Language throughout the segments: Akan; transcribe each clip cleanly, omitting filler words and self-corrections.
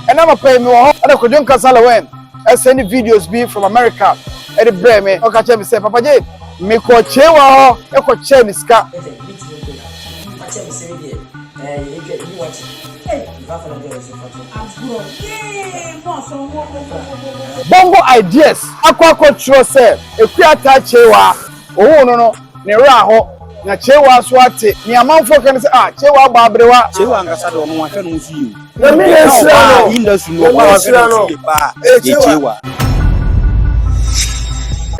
And I'm a pay me and Kwadwo Nkansah LilWin. I send videos be from America. And the brand me. Okay, tell me say Papa J. Me ko Kyeiwaa e ko che ni ska. Bongo Ideas. Akwa control say e kuata Kyeiwaa. Oh no ne ra ho. Na Kyeiwaa so ate. Ni amanfo kan say Kyeiwaa ba abrewa. Kyeiwaa ngasa do mo ahwe no fi.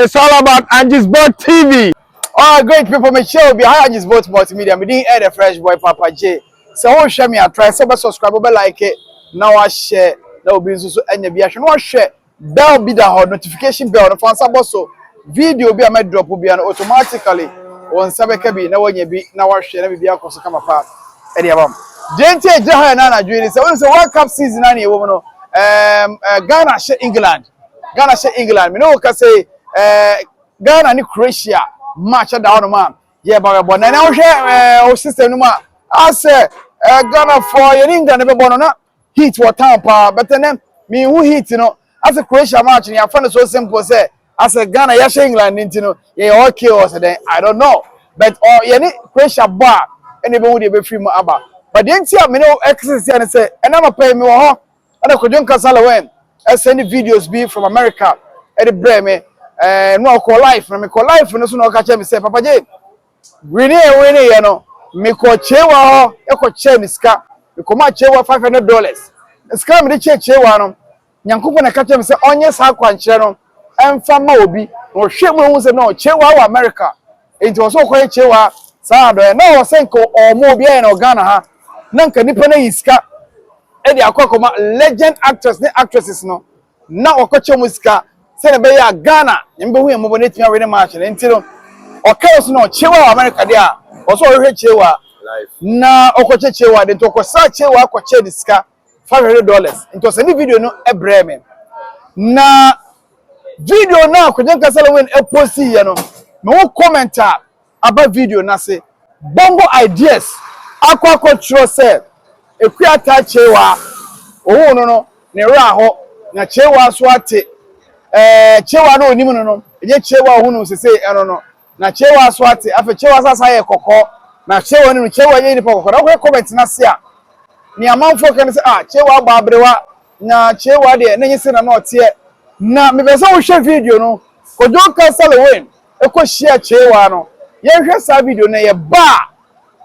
It's all about Angesboat TV. All great people, my show behind Angesboat Multimedia. Me didn't add a fresh boy, Papa J. So, who share me? I try to subscribe, like it. Now I share. That will be so. And if you no share, that will be the notification bell. The fans also video be a med drop will be automatically. Once I be now when you be now I share. Let me be a cause come apart. Any of them. Gente Jaha Nana Julie. So, it's a World Cup season. Any woman. Ghana share England. Ghana share England. Me know can say. Ghana ni Croatia match down man. Yeah, but now share system no man. I say Ghana for England be born na heat what Tampa, but then me who heat you know. As a Croatia match, you find it so simple say. As a Ghana ya share England you know. Yeah, okay or then I don't know. But yani Croatia bar anybody be free mo aba. But then see me no exercise and say and I'm pay me ho. And Kwadwo Nkansah LilWin. I send videos be from America. And the brand me no call life me call life no so no ka che me say Papa J we need you know me ko Kyeiwaa ho e ko che ni ska me ko ma Kyeiwaa $500 ska me de Kyeiwaa no nyankopon na ka che me say onye sa kwankire no emfa ma obi no hwe mu hu say no Kyeiwaa wa America enti wo so ko Kyeiwaa sa do na wo say ko omo obi e na Ghana ha na nka nipa na yiska e de akwa legend actors ne actresses no na wo ko che mu ska say be ya Ghana mbe hu yemo boneti ya we match ntino o chaos no Kyeiwaa America dia o so hwe Kyeiwaa na o ko Kyeiwaa de to ko sa Kyeiwaa ko che diska $500 into send video no ebre me na video na Kwadwo Nkansah LilWin e posti ye no me wo commenter about video na say Bongo Ideas akwa control say e kuata Kyeiwaa o no ne ra ho na Kyeiwaa so ate Kyeiwaa no onimu no ye Kyeiwaa hu no sese no na Kyeiwaa so ate afa Kyeiwaa sasa ye kokko na Kyeiwaa no Kyeiwaa ye ni kokko na ko comment na se a ni amanfo kan se Kyeiwaa ba abrewa na Kyeiwaa de na nyese na no tie na me be se wo hwe video no Kwadwo Nkansah LilWin e ko share Kyeiwaa no ye hwe sa video na ye ba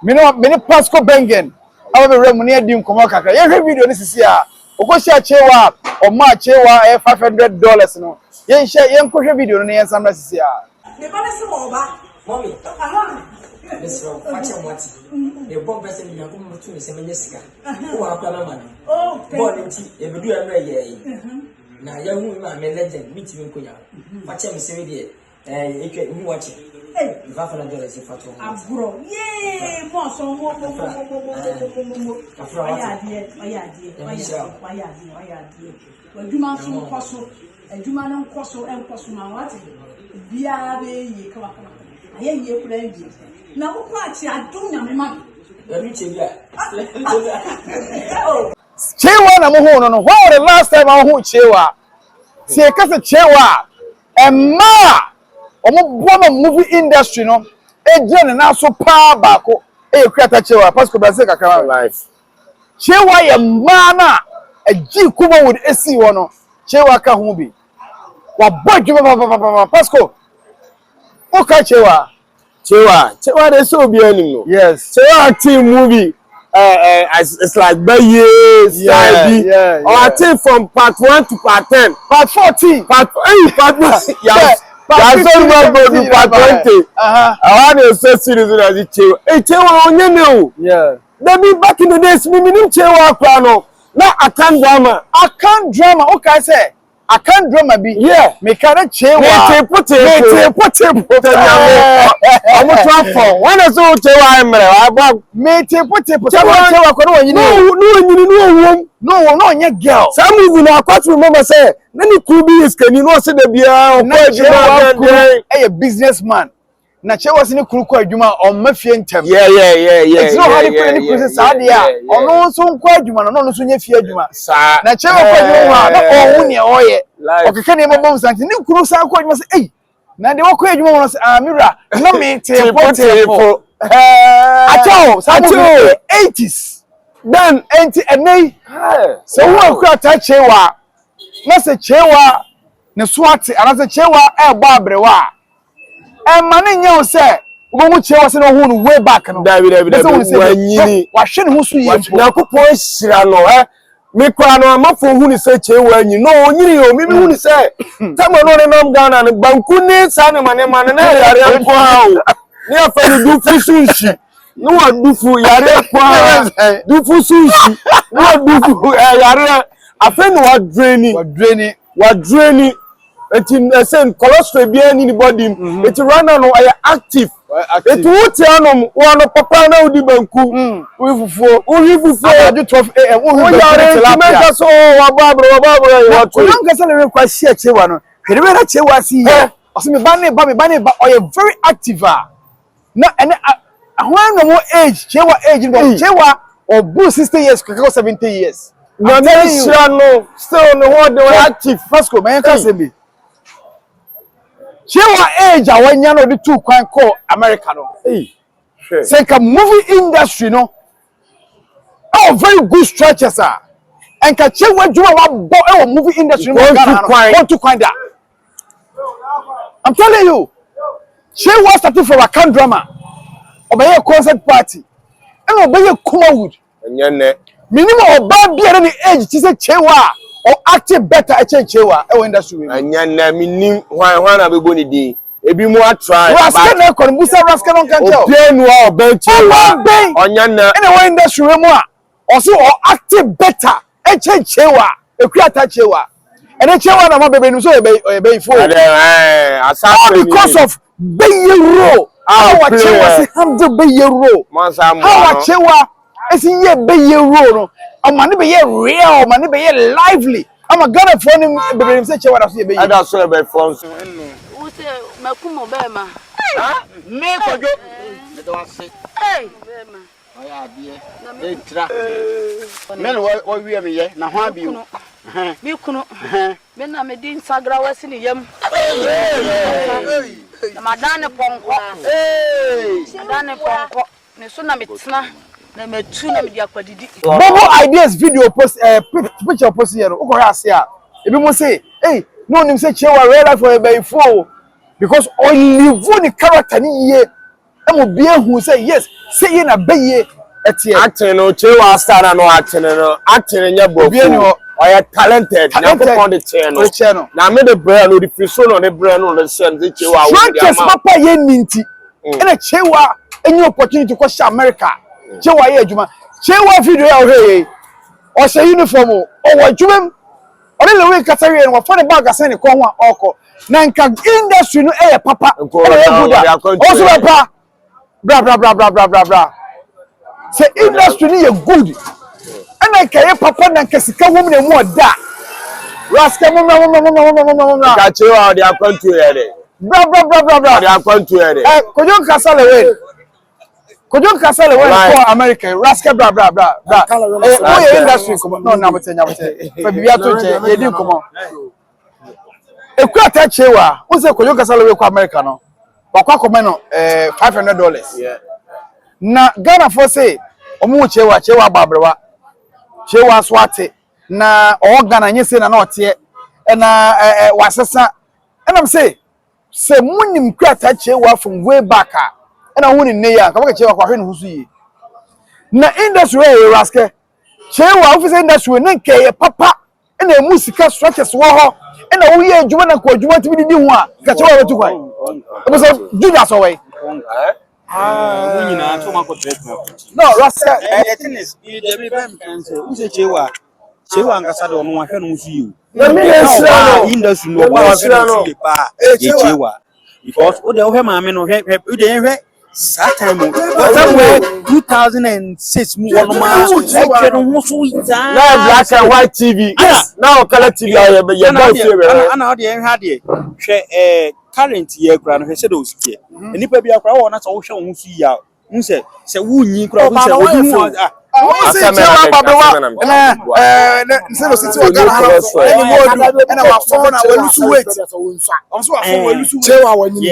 me ne Pasco Bengen awo be remu ne adi nkomo kakra ye hwe video ni sisi a Oko share Kyeiwaa o ma Kyeiwaa $500 no. Yen share yen ko hwe video no yen samra sisi a. Me ba se mo ba. Mommy. Mesro, fache mwati. E bon person ni yanko mutu ni se menye sika. Wo akwa na man. Oh, bon nti e bedu ya no ye. Na ya hu ma me legend meet me nkonya. Fache me se we de ekwe hu wache. $500 si fache. Abro. Yay! Mo so mo. Aya die. Waduma so nkoso. Aduma no nkoso enkoso ma wate. Bia be yi kawa. Aye ye kula yi. Na wo kwa chi adun na me ma. Riche bia. Kyeiwaa na mo hu no when was the last time I hu Kyeiwaa? Se ka se Kyeiwaa emma omo bono movie industry no ejene na so pa baako e kuata Kyeiwaa Pasco Brazil kakra life. Kyeiwaa ye ma na agi Kumawood esi wo no Kyeiwaa ka hu bi. Wa bodju papa Pasco. O ka Kyeiwaa they so be anymore. yes Kyeiwaa team movie it's like years or team from part 1 to part 10 part 14 part 20 I want to say series as it Kyeiwaa onye ne yeah maybe back in the days me Kyeiwaa kwa no na akan drama okay say akan drama bi yeah me kare Kyeiwaa me put I'm transform when I saw Kyeiwaa emre I me te Kyeiwaa kwa no nyini no onye girl some movie na quite remember say na ni could be is can you know say the bia Kyeiwaa a businessman na Kyeiwaa se ne kuru kɔ adwuma on mafie ntem yeah it's not how the kuru say saade a ono nso nkɔ adwuma no nso nya fie adwuma na Kyeiwaa kɔ adwuma ha na ɔhu ne ɔyɛ ɔkeka ne mabom santi ne kuru san kɔ adwuma say na de wakɔ adwuma wono say amira na me tepo acho sabu 80s then enti enei so wo akura ta Kyeiwaa na se Kyeiwaa ne swati ana se Kyeiwaa e bɔ abrewa ma ne nya wo se wo mu Kyeiwaa se no hu no way back no David wanyini wa hwe ne ho so yie na kopɔ hyira no me kwa no amafo hu ni se Kyeiwaa anyi no onyiri o mi hu ni se tamo no ne nam Ghana ne banku ni sa ne mane na yare anko ha o ni afa ni dufu sunshi no wa dufu yare anko ha dufu sunshi no wa dufu yare afa no wa draini eti sen cholesterol bi ani ni body eti rana no ay active eti wuti anom wo no papa na udi banku wi fufuo adu 12 am wo yare timenta so wa babro wa to non kasa le kwa share Kyeiwaa no hwede we na Kyeiwaa si he o se me ba o ye very active na ene ahwan no mo age Kyeiwaa age no Kyeiwaa o bu 60 years ko 70 years na shira no still no what they active Pasco man ka se bi Kyeiwaa age awanya no de two kwan ko America no say ka movie industry no oh very good structures and ka Kyeiwaa djuma wa bo e movie industry no want to find that I'm telling you Kyeiwaa started from a can drama obey concert party and obey Kumawood nyene minimum oba bia na age ti say Kyeiwaa or active better a Kyeiwaa e industry we nyene minim hwan na bego ni din ebi mu atry rascal na kon busa rascal on kan tell obienu a oba Kyeiwaa onyana ene industry we mu a also active better e Kyeiwaa e kuata Kyeiwaa ene Kyeiwaa na ma bebe nu so e be ifo because of beyero how Kyeiwaa say handle beyero how Kyeiwaa esi ye beyero no amane be ye real amane be ye lively ama Ghana for ni bebe ni say Kyeiwaa da so ye beyero ada so e be from so wo se makumo be ma me Kwadwo me do ase be ma oya bie e tra me no wo wie me ye na ho abi bi kunu me na me din sagra wasi ni yam na madane ponko madane ponko ne so na metena na metu na me di akwadidi Bongo Ideas video post picture post here o ko ya se a ebi mo say hey no nim say Kyeiwaa real life for e be ifo because only the character ni ye emo bia hu say yes say ye na be ye etie acting no Kyeiwaa star no acting nya bro or you talented na ko on the channel na me the brain no the fiso no the brain no the sense Kyeiwaa wo dia ma papa ye ninti ena Kyeiwaa any opportunity ko sha America Kyeiwaa ye adwuma Kyeiwaa video ya he o se uniform o wo adwuma o le LilWin category no for the bag asen ne ko ho a oko na nka industry no e papa o so be pa bra say industry no ye good and I papa na nkasika wom na mu oda rascal mo ka Kyeiwaa dia kwantu here bra dia kwantu here Kwadwo Nkansah LilWin for America rascal bra oh ye industry come no na motenya fa bibia to che ye di come ekwata Kyeiwaa wo say Kwadwo Nkansah LilWin for America no wakwa come no $500 yeah na Ghana for say omu Kyeiwaa babrewa Kyeiwaa swate na Ghana nyese na ote na wasesa and I'm say munim kwata Kyeiwaa from way back and I won in neya ka Kyeiwaa kwa hwene husu yi na industry e rascal Kyeiwaa office industry na nke papa na musika structures wo ho na wo ye adwuma na ko adwuma tibi di ho a ka Kyeiwaa betu kwan e so do that so way no rascal tennis you be bam can say who say Kyeiwaa Nkansah do no ahwe no so you na me industry no ba ahwe no so pa Kyeiwaa because o de o hwe maame no hwe o de hwe Saturday, 2006, now black and white TV. Yes. Now color TV. Current year, grand, he said, those here. And if you are crowd, that's all show who see ya. Who said, who you crowd, who said, I say Kyeiwaa Babawa instead of sitting on Ghana and our phone and we lose weight. Also our phone we lose weight. Kyeiwaa when you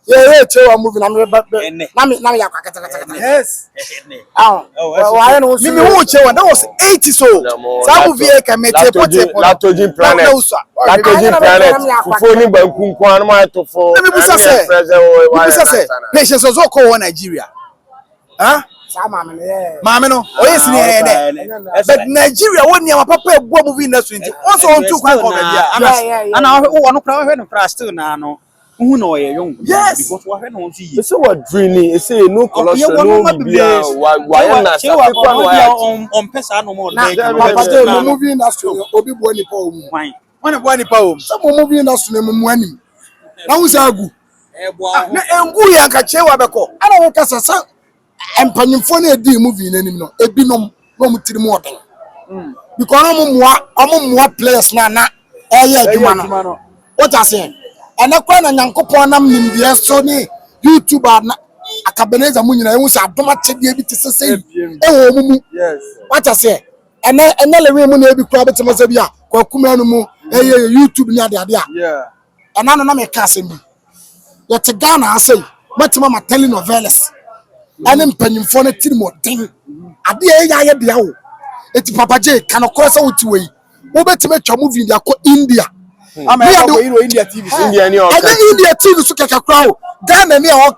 yeah Kyeiwaa moving I'm now you yes. Why no me who Kyeiwaa that was 80 so. Some movie can make Latogen planet. Latogen planet. Phone banku kwan no to for. Let me busa say. Patience also call Nigeria. Huh? Mama no, yes, but Nigeria won your papa movie industry. Also on two quite and I want to crowd and crash still now. Who know a young yes, because what I don't see. So what dreaming? It's a no colossus, no media. Why on Pesa no more. The movie industry, Obi Boni Poem. One of one poem. Some movie industry, Mwani. Now is a good. And we are Kyeiwaa Beko. I don't want to and Panifone di movie in any no, a binom, no more. Because I'm more players now, what I say. And I quite a Yankoponam in the Sony YouTuber, a Cabaneza Munina, who said, don't much be able to say, yes, what I say. And another woman will be crowded to Mazabia, Kumawood, YouTube near the idea. Yeah. And I don't know my cousin. Yet a Ghana, I say, much mama telling novelas. And then penny for a team more thing. I dear Diao. It's Papa J can of course out to way. Over to make your movie in India. I'm a India TV. India TV to catch a crowd. Ghana near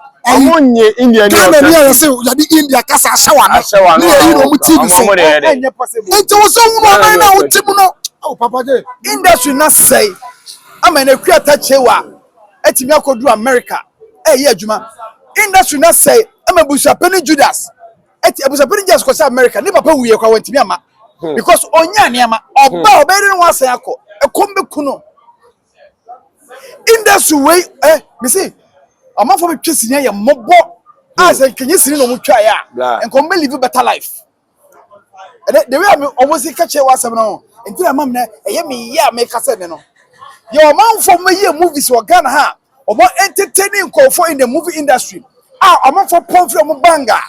India. Ghana near say the India Casa Shawan. It was so now. Oh, Papa J. Industry not say. I'm an a creator Kyeiwaa. Etimia do America. Yeah, Juma. Industry not say. I'm a Busapeni Judas. Eti Busapeni Judas ko say America. Ne papa wiye kwa wantimi ama. Because onya niama oba obere no wan say akọ. Ekombe kuno. Industry way me say amafo be twesinya ye mobo. As enkenye sini no mutwa ya. Enkombe live better life. The way I almost see Kyeiwaa asem no. Enti amam na eye me ya me kase ne no. Your man for me ye movies wa Ghana ha. Omo entertaining call for in the movie industry. I'm for pomfrey omo banga.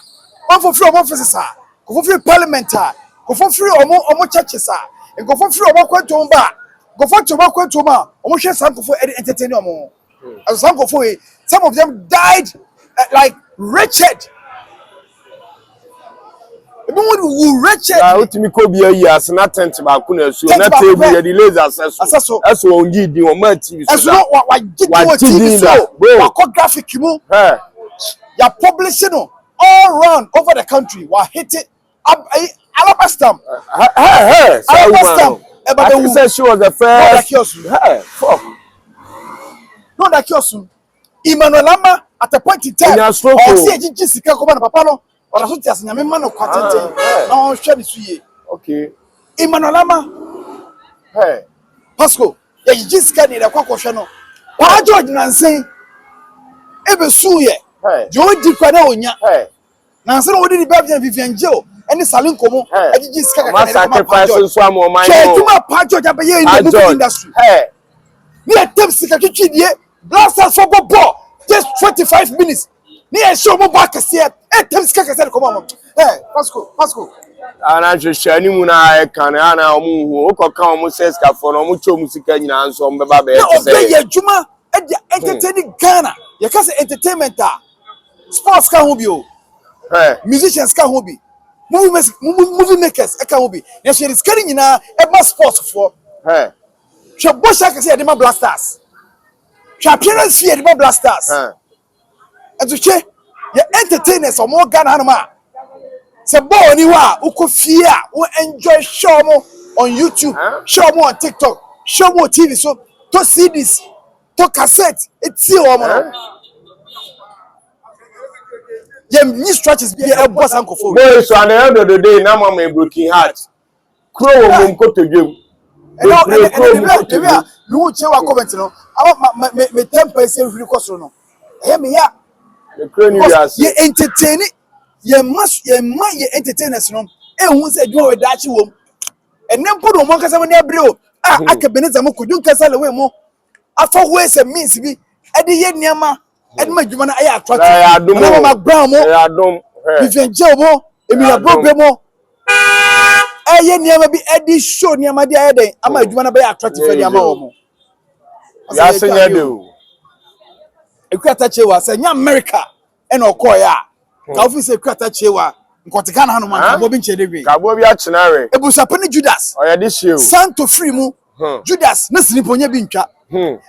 I'm for free omo offices ah. Go for free parliament ah. Go for free omo churches ah. And go for free omo kwanto mba. Go for to kwanto ma. Omo share some for entertaining omo. As some go for some of them died like wretched. Who wretched. Ultimate Kobe years not tent about Kuna so not table the lasers as so on give you on TV. As no what TV so what graphic you you're publishing all around over the country. We're hitting Alabastam. Alabastam. I said she was the first. Not that Kyosu. Emmanuel Lama at a point in time. I see Jessica Coman Papano or a just a man of content. No, okay. Emmanuel Lama. Hey, Pasco. Jessica need a quacoshano. Why George Nancy? Ever suye. Joe di kwada onya na nse no di babia Vivian Joe ene salon komo agigi skaka ma sacrifice so am o man o tuma pa George abaye in the movie industry ni atem sika twitwidie blasters for bobo just 25 minutes ni e show mo back se atem sika kase komo Pasco ana hwehwani mu na e kan ana omu hu o koka omu seska for no omu chomu sika nyina nso mbeba be e say ye adwuma e entertaining Ghana ye ka say entertainment sports can who be musicians can who be movie makers can who be yes she is carrying na e sports for she bosha can say the blasters she appearance fear the blasters and to che your entertainers or more Ghana ma say boy ni wa ukofia we enjoy show mo on YouTube show mo on TikTok show mo TV so to CDs to cassette it's you mo new stretches be a boss uncle for so at the end of the day now my broken heart crow mum ko to dwem no Kyeiwaa comment no me temper say free cost no hear me ya ye entertain ye must ye entertainers no ehun say adwuma we dachi wom enem podo mo kasa mo ne abre o aka beneza mo Kwadwo Nkansah LilWin mo afa ways and means bi e de ye niam e de ma adwuma na aye attractive na ma brown mo ya dom Vivian Jebo Emilia Bobe mo ye niam bi e de show niam de aye den ama adwuma na be attractive for niam wo mo ya senya de o ekwata Kyeiwaa say nya America e na okoya ka office ekwata Kyeiwaa nkotika na hanuman ka bo bi nche dewe ka bo bi a chenare ebusapani Judas oya de shie o santo free mu Judas na siniponya bi ntwa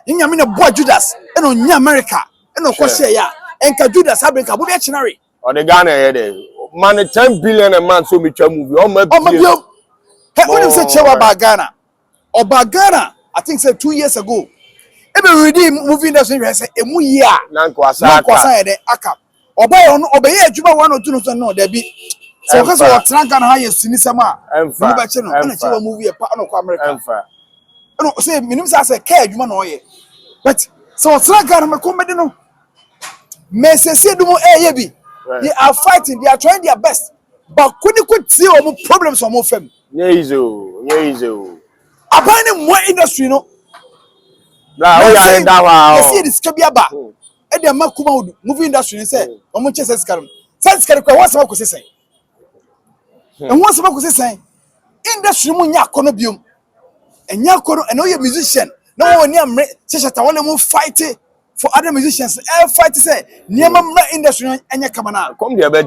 nyame na boy Judas e no nya America e no ko share ya enka Judas Africa bo bi a chenare o de Ghana here de man 10 billion a month so me twa movie o ma bi he when say Kyeiwaa ba Ghana o ba Ghana I think say 2 years ago ebe redeem movie industry say emu year na nkwasa ye de aka obaye ono obaye adwuma 1 or 2 no so no da bi so because what tranka na ha yesini sama ni ba che no na Kyeiwaa movie pa no ko America no say minim say ka adwuma na oye but so tranka na ko mede no mesese dumo ye bi they are fighting, they are trying their best but kuni ko tie o problems o mo fam nye easy o abane mo industry no la o ya he da wa o see this kabiaba e de ma Kumawood movie industry say o mo che sense kwa what's about ko say and what's about ko say industry mu nya akono biom enya akono and you musician no one near shata wale mu fight for other musicians fight say niam ma industry enya kamana come there be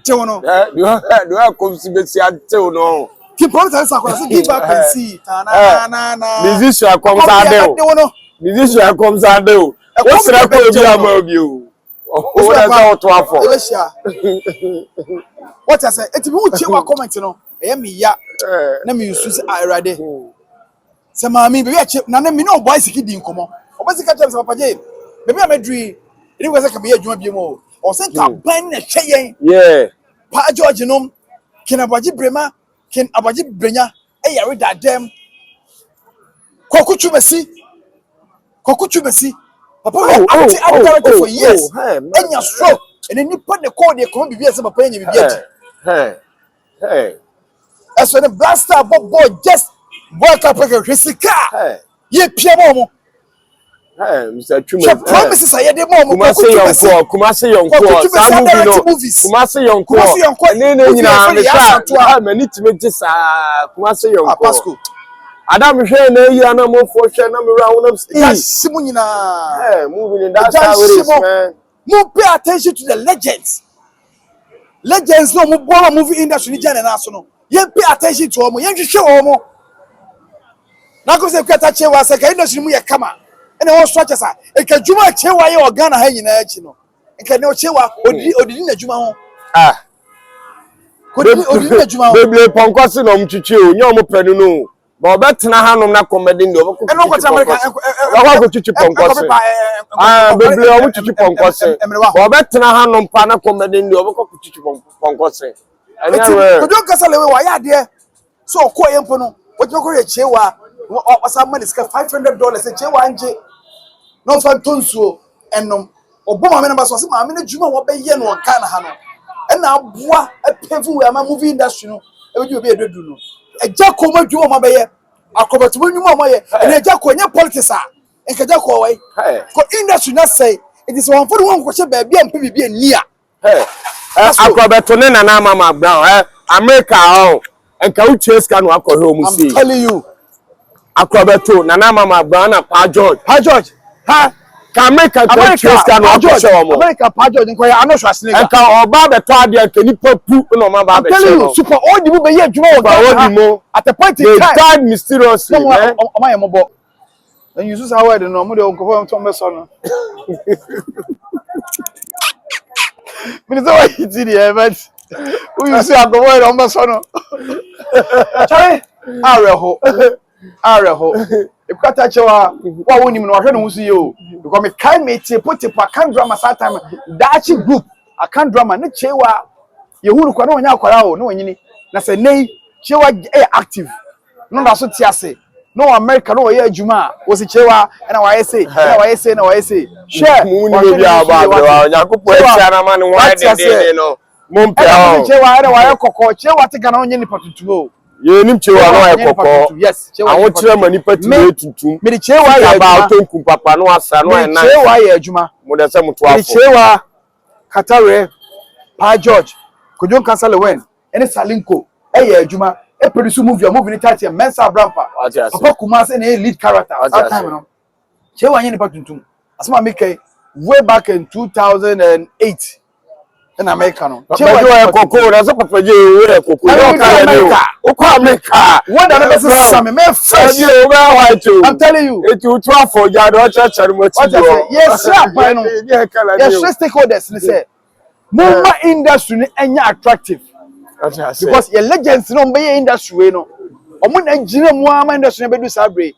do no do I come si be si atew no keep on telling sakwa say give up and see na musician comes adeo musician comes adeo what's that ko bi ama obi o that's how to afọ what I say it be Kyeiwaa comment no e me ya na me use irade se ma mi be na me no boy siki di nkomo obasi ka tell papa je be me amadri ni we say ka be adwuma bi mo o say ka ban na hwe yen pa George nom kin abaji brema kin abaji brenya e yare dadem kokuchu mesi papa we acting for years enya stroke and ni pa de call de come bibia say papa enya bibia as when the blaster boy just work up like a risika ye pia mo Mr. Chuma promises I dey mo Kumase yonko some movie no Kumase yonko ne nyina me sha mani time gisa Kumase yonko Adam hwe na yi ana mo fo hwe na me ra wonam simu nyina movie ni that's how it is man mo pay attention to the legends no mo bo movie industry ni jana na so no yen pay attention to omo yen hwehwe omo na ko se kwata Kyeiwaa se ka industry mu ye kama ene ho structure sa e ka djuma Kyeiwaa ye organa ha nyina achi no e ka ne Kyeiwaa odidi na djuma ho odidi na djuma ho beble ponkosi no mtwitwe o nye omo panu no ba obetena hanom na comedy ndi obako eno ko America ko twitwe ponkosi beble omo twitwe ponkosi ba obetena hanom pa na comedy ndi obako twitwe ponkosi anya Kwadwo Nkansah LilWin wa ya de so ko yempo no wotwe ko ye Kyeiwaa wasa money ska $500 Kyeiwaa nje no fan tonsuo enom oboma me number so se ma me na djuma wo be ye no kan ha no e na aboa apevu we ama movie industry no e be obi edodu no eja ko ma djuma ma be ye akobatu nyuma ma ye e eja ko nya politics a enka ja ko wai ko industry na say it is one for one ko che ba bia mpe bibia ni a akobatu ne na mama brown America enka uche ska no akọhwe o mu see I'm telling you akrobeto na mama brana pa George ka America ska no akọhwe o America pa George nko ya ano hwasene ga enka oba beto ade enka ni papu na oma ba be you super odi bu be ye adwuma wo at the point in time died mysteriously man oma ye mobo and you use how word no mo de onko to me so no minister wa hiti the but who you see go word on me so no chai areho ekwata Kyeiwaa wa woni no hwe no husu ye o because me kind me put can drama that time dachi group I can drama ne Kyeiwaa ye huru kwa no nya akwara o no nyini na se nei Kyeiwaa active no da so ti ase no America no ye adwuma wo si Kyeiwaa na wa say na wa say share mu ni bi aba Nyankopon atia na ma ne wa de no mumpe o Kyeiwaa na wa ye kokko Kyeiwaa te Ghana onye nipa tuntum ye nim Kyeiwaa na wa ye kokko yes Kyeiwaa awon kire ma nipa ti ye tuntum me Kyeiwaa ye ba tonkum papa no asa no e na Kyeiwaa ye adwuma mo de se muto afo Kyeiwaa Katare Pa George Kwadwo Nkansah LilWin ene Salinko ye adwuma e produce movie ni title Mensa Brampa papa Kumase na lead character that time no Kyeiwaa nipa tuntum asema make way back in 2008 in America no Kyeiwaa kokko na so papa je we kokko o kwa America what the best sam me fresh I'm telling you it you try for ya do church mo ti do yes sir no yes stakeholders ni say mumma industry ni enya attractive because your legends no be industry we no omo na gina mu ama industry be do sabre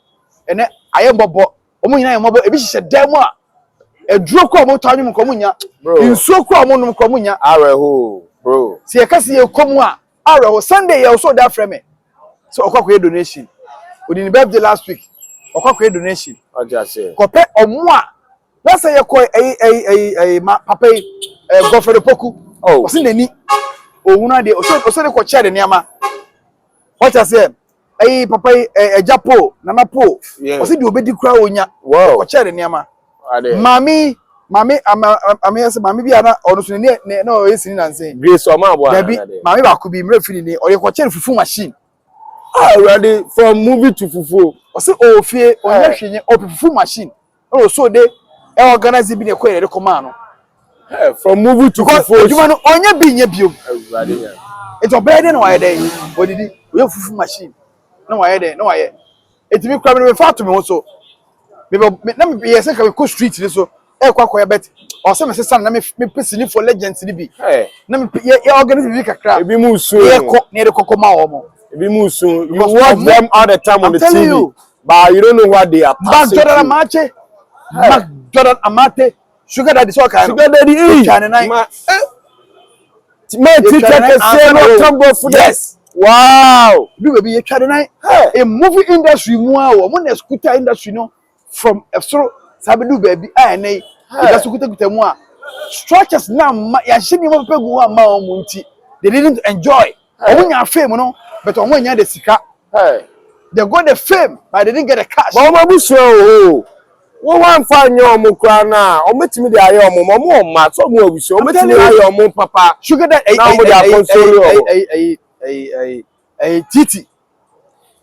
ene aye bobo omo nyina ye mobo ebi hye dem a eduro ko omo tanyu ko munya inso ko omo num ko munya areho bro si e kase ye komu a areho Sunday ye so that frame so okwa donation odini birthday last week okwa donation ko pe omo a na say ye ko papa Godfrey Poku o se nani ohuna de o se de ko chere niama what I say papa Japo nana po o se de obedi kura onya ko chere niama mami ase mami bi ana ono so ne na o yesini na nse grace o ma abo Dabi mami ba ku bi mre fini ni o ye ko chere fufu machine already from movie to fufu o se o fie o nya hwenye o fufu machine o so de organize bi ne ko ye ko ma no from movie to fufu adwuma no onya bi nya biom it's obede na why dey odidi o ye fufu machine na why dey na why etimi kwa me fa to me so na me yes ka ko street ni so kwa ya bet o se me sesa na me pesini for legends ni bi na me ya organize bi kakra ebi mu so ye ko ne de kokko ma wo mo ebi mu so you watch them all the time on the TV but you don't know what they are passing Jordan Amate sugar daddy so kan sugar daddy yes wow do be twade nan a movie industry mu a wo mo na scooter industry no from so sabe do baby nay e scooter mu a structures na ya hye mo pegu a ma o mu nti they didn't enjoy omunya fame no but omunya the sika they got the fame but they didn't get the cash but omo bu so wo wan fa nya omo kra na ometimi de aye omo mo ma so mo abuso ometimi aye omo papa sugar that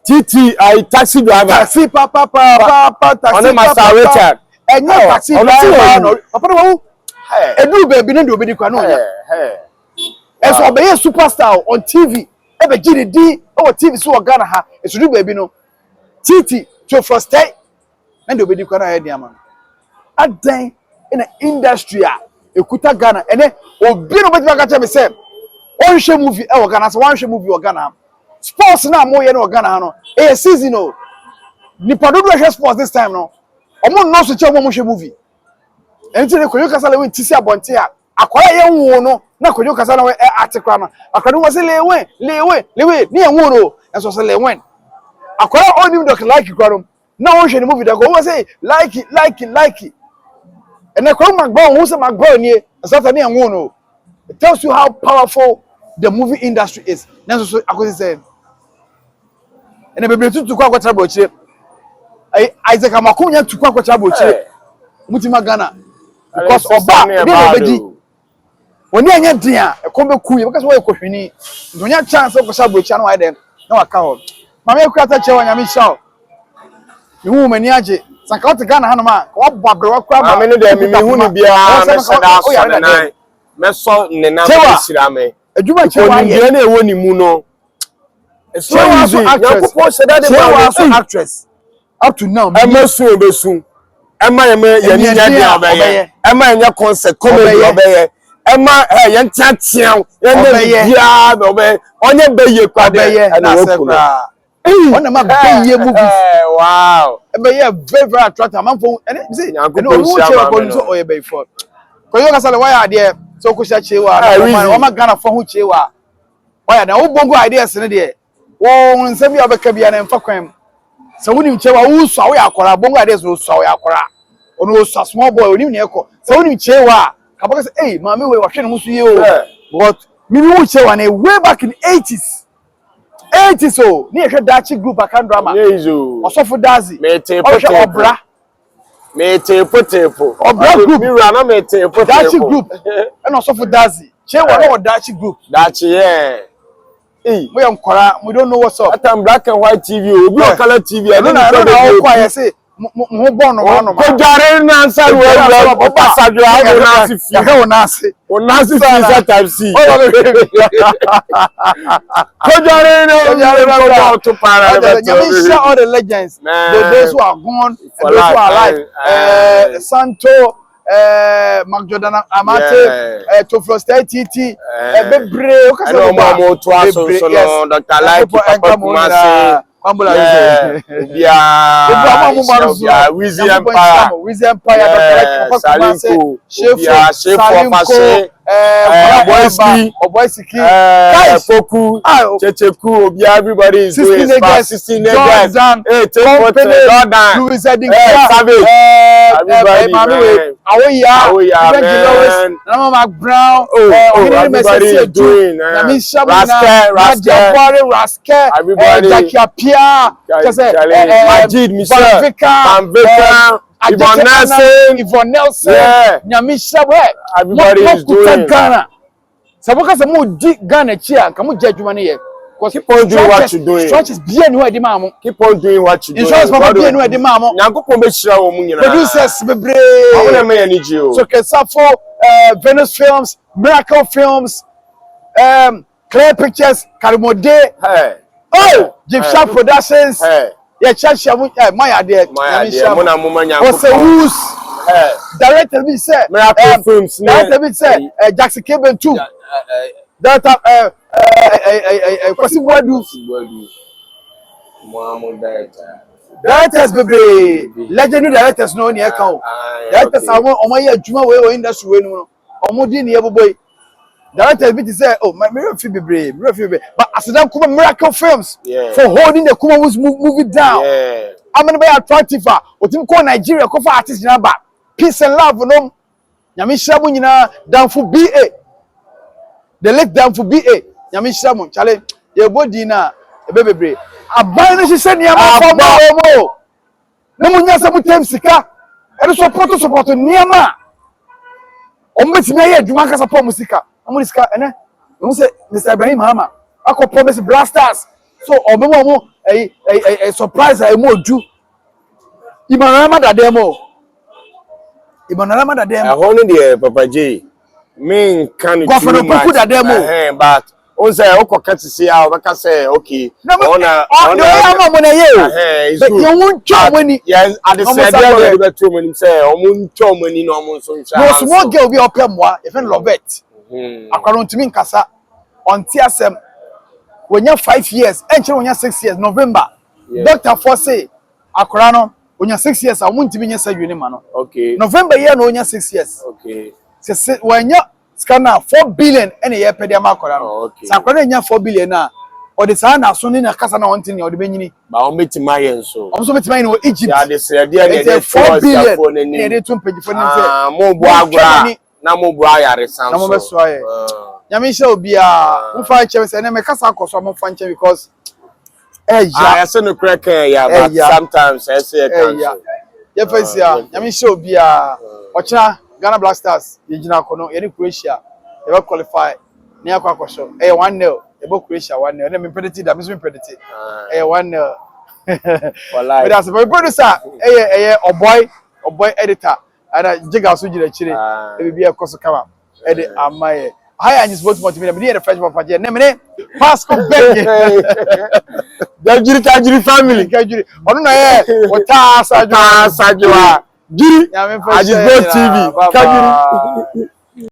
Titi I taxi driver taxi papa taxi on Master Richard enyo taxi driver no papa no edu baby no do obedi kwa no nya eso obeye superstar on TV ebe gidi di o TV so Ghana ha eso do baby no Titi to first day na do obedi kwa na head am adan in the industry a ekuta Ghana ene obi no bedi ka me say one show movie e Ghana so one show movie o Ghana sports na mo ye no Ghana no e season o ni podo do sports this time no omo no so che omo show movie enti ne Kwadwo Nkansah LilWin tisi abonte a akwara ye nwo no na Kwadwo Nkansah na atekra no akwara wo se LilWin ni enwo no enso se LilWin akwara onim doc like kwaro na won hwe ni movie da go wo say like it and na kwaro magba wo se magba ni enso ta ni enwo no it tells you how powerful the movie industry is na so akosi say ene bebe tutu kwa kwatra bochire Isaac Amakonya tutu kwa kwatra bochire mutima Ghana because oba dey obedi oni anya dia ekombe kuye because wo ekohwini ndonya chance ko sha bochire na wa dem na waka ho mama ekwata chewa nyame shaw ihu mani age sanka wote Ghana hanu ma wa babre wa kwa mama ne dem mi hu ni bia me sada so ne nan me so ne nan be sira me adwuma chewa ye na ewo ni mu no it's so easy yakopon sada de ba actress up to now emesu obesu ema ye ni nya dia obeye ema nya concert comedy obeye ema ye ntia tia ye na bia obeye onye beye kwade na sekra ona ma beye movie wow beye very attractive amfo say no who chewa ko so oye beye for Kwadwo Nkansah LilWin why are so ko sha Kyeiwaa o ma Ghana fo hu Kyeiwaa why na wo Bongo Ideas ne de wo nsem ya beka bia na mfa kwan So when you chewa who saw ya akora Bongo Ideas no saw ya akora. Ono so small boy oni ne ekọ. So when you chewa kabaka say hey mama we hwe no so ye o. But me who chewa na way back in 80s. 80s so ni ehwe dachi group akan drama. Osofo Dazi. Obra. Obra group. Me rana Dachi group. And Osofo Dazi. Chewa no Dachi group. Dachi yeah. We don't know what's up. That time black and white TV, we color TV. I don't know why I say mo born no one. Kwadwo Nkansah LilWin. Onasi Caesar type C. Kwadwo all the legends. Those who are gone and those who are alive. Santo Magdalena Amate Tofroste Titi Bebre Okasebo so Dr. Like Papa yeah Wizi Empire Salinko Oboisiki Foku Checheku Obia everybody is doing 16 guys hey take what Louis Savage everybody Mark Brown everybody is doing Raske everybody Majid Michel Yvonne Nelson Nyamisha everybody is doing Ghana. Saboka se mo di Ghana chia ka mo je adwuma ne ye. Keep on doing what you're doing. Stretches bia no edi ma mo. Keep on doing what you're doing. Insurance papa bia no edi ma mo. Nyankopon be hira wo mu nyina. Producers bebre. I want to make any geo. So Kesafo Venus Films, Miracle Films, Clear Pictures, Karimode. Hey. Oh, Jeep Sharp Productions. Hey. Yeah, Chacha my idea. Mona mama Nyankopon. Who's director be say Miracle Films. Director be say Jackson Keben too. That Kwadwo Muhammad director. Directors bebre legendary directors no near count. Directors are omo ye adwuma we industry we no. Omo di ne boy. Directors be to say oh my Miracle bebre, but Asadam Kuma Miracle Films for holding the Kumawood movie down. Yeah. I'm gonna be attractive. Otim ko Nigeria ko for artist number. Peace and love no. Nyamisha mu nyina down for BA. The late down for BA. Nyamisha mu chale ye body na bebre. Aban no hye ne ma for mo. Na mu nya se mu tem sika. E do support niama. O metime ye adwuma ka support musika. Amu sika ene. Mu se Mr. Ibrahim Hama. Akọ promise blasters. So omo a surprise I mo do. Imanama da demo. Honey there, Papa J. Me can go for the demo. But on say okay to see how I say okay. But you won't job when yes, at the same time too many say omuncho money no omun so ncha. No small girl be open moi, even love it. Akwaron to me Nkasa on TSM when you 5 years, enche when you 6 years November. Doctor for say akwara when you 6 years I won't be nyesa yuni ma no. Okay. November year no you 6 years. Okay. Say when you scanner 4 billion any year per dem akwara no. Okay. Sa akwara nya 4 billion na or the sana na so ni na kasa na wontin ni or the benyini. Ba o metima yen so. O so metima no Egypt. Yeah, they say there 4 billion. Ne dey tun page for nem say. Mo bu agura na mo bu ayare san so. Na mo be so aye. Nyamisha obi a mo fa nche say na me kasa akoso mo fa nche because I say no crack but sometimes I say yeah face ya Nyamisha obi a ochira Ghana Black Stars yegina kono ye ni Croatia ye be qualify ni akwa akoso 1-0 ye be Croatia 1-0 na me predict that me so predict 1-0 wallahi but as a producer oh boy editor ana jiga so jira chire e bia akoso kama e de amaye hi Angesboat Multimedia me the fresh papa je na me pass come back Kajiri family Kajiri onu na ye wota sajo Kyeiwaa Angesboat TV Kajiri